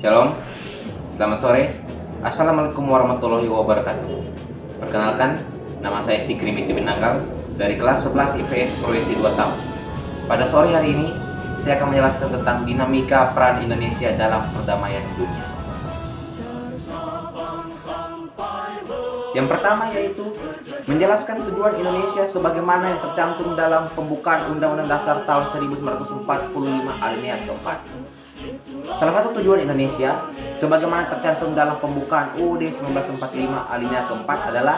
Shalom, selamat sore. Assalamualaikum warahmatullahi wabarakatuh. Perkenalkan, nama saya Sikri Miti Binanggal dari kelas 11 IPS Proyeksi 2 tahun. Pada sore hari ini, saya akan menjelaskan tentang dinamika peran Indonesia dalam perdamaian dunia. Yang pertama yaitu menjelaskan tujuan Indonesia sebagaimana yang tercantum dalam pembukaan Undang-Undang Dasar tahun 1945 alinea keempat. Salah satu tujuan Indonesia sebagaimana tercantum dalam pembukaan UUD 1945 alinea keempat adalah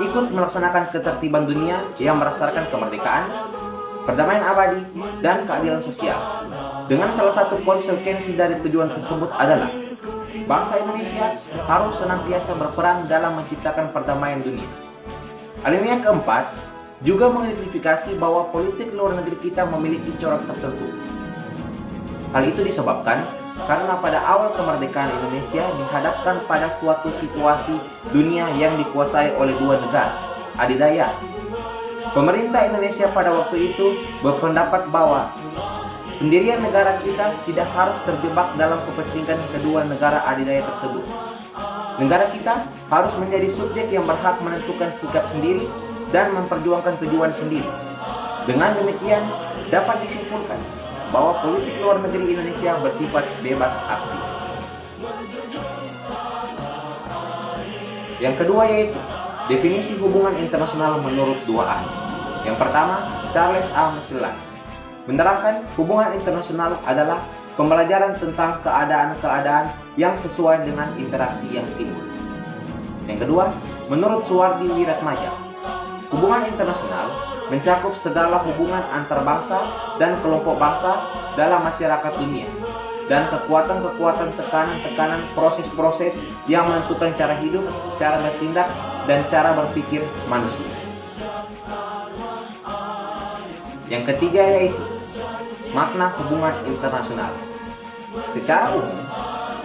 ikut melaksanakan ketertiban dunia yang berdasarkan kemerdekaan, perdamaian abadi, dan keadilan sosial. Dengan salah satu konsekuensi dari tujuan tersebut adalah bangsa Indonesia harus senantiasa berperan dalam menciptakan perdamaian dunia. Alinea keempat juga mengidentifikasi bahwa politik luar negeri kita memiliki corak tertentu. Hal itu disebabkan karena pada awal kemerdekaan Indonesia dihadapkan pada suatu situasi dunia yang dikuasai oleh dua negara adidaya. Pemerintah Indonesia pada waktu itu berpendapat bahwa pendirian negara kita tidak harus terjebak dalam kepentingan kedua negara adidaya tersebut. Negara kita harus menjadi subjek yang berhak menentukan sikap sendiri dan memperjuangkan tujuan sendiri. Dengan demikian, dapat disimpulkan bahwa politik luar negeri Indonesia bersifat bebas aktif. Yang kedua yaitu definisi hubungan internasional menurut dua ahli. Yang pertama, Charles A. Magellan menerangkan hubungan internasional adalah pembelajaran tentang keadaan-keadaan yang sesuai dengan interaksi yang timbul. Yang kedua, menurut Suwardi Wiratmaja, hubungan internasional mencakup segala hubungan antar bangsa dan kelompok bangsa dalam masyarakat dunia dan kekuatan-kekuatan tekanan-tekanan proses-proses yang menentukan cara hidup, cara bertindak, dan cara berpikir manusia. Yang ketiga yaitu makna hubungan internasional. Secara umum,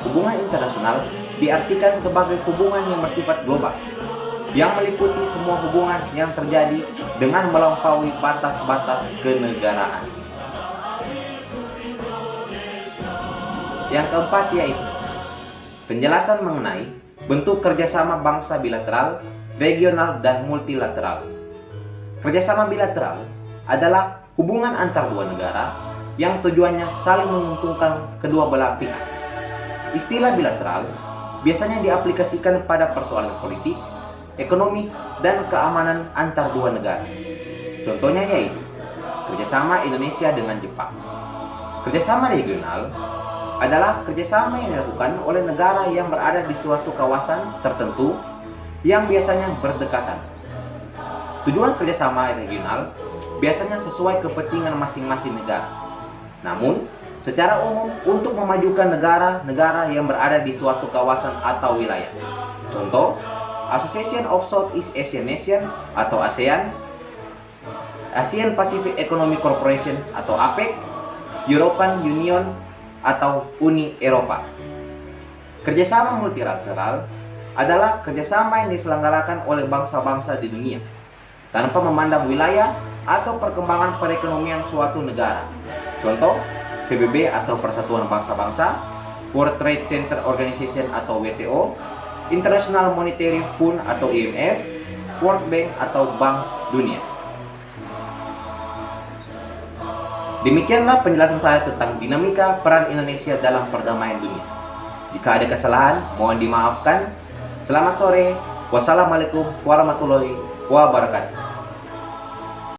hubungan internasional diartikan sebagai hubungan yang bersifat global, yang meliputi semua hubungan yang terjadi dengan melampaui batas-batas kenegaraan. Yang keempat yaitu penjelasan mengenai bentuk kerjasama bangsa bilateral, regional, dan multilateral. Kerjasama bilateral adalah hubungan antar dua negara yang tujuannya saling menguntungkan kedua belah pihak. Istilah bilateral biasanya diaplikasikan pada persoalan politik, ekonomi, dan keamanan antar dua negara. Contohnya yaitu kerjasama Indonesia dengan Jepang. Kerjasama regional adalah kerjasama yang dilakukan oleh negara yang berada di suatu kawasan tertentu yang biasanya berdekatan. Tujuan kerjasama regional biasanya sesuai kepentingan masing-masing negara. Namun, secara umum untuk memajukan negara-negara yang berada di suatu kawasan atau wilayah. Contoh, Association of Southeast Asian Nations atau ASEAN, Asian Pacific Economic Corporation atau APEC, European Union atau Uni Eropa. Kerjasama multilateral adalah kerjasama yang diselenggarakan oleh bangsa-bangsa di dunia tanpa memandang wilayah atau perkembangan perekonomian suatu negara. Contoh, PBB atau Persatuan Bangsa-Bangsa, World Trade Center Organization atau WTO, International Monetary Fund atau IMF, World Bank atau Bank Dunia. Demikianlah penjelasan saya tentang dinamika peran Indonesia dalam perdamaian dunia. Jika ada kesalahan, mohon dimaafkan. Selamat sore. Wassalamualaikum warahmatullahi wabarakatuh.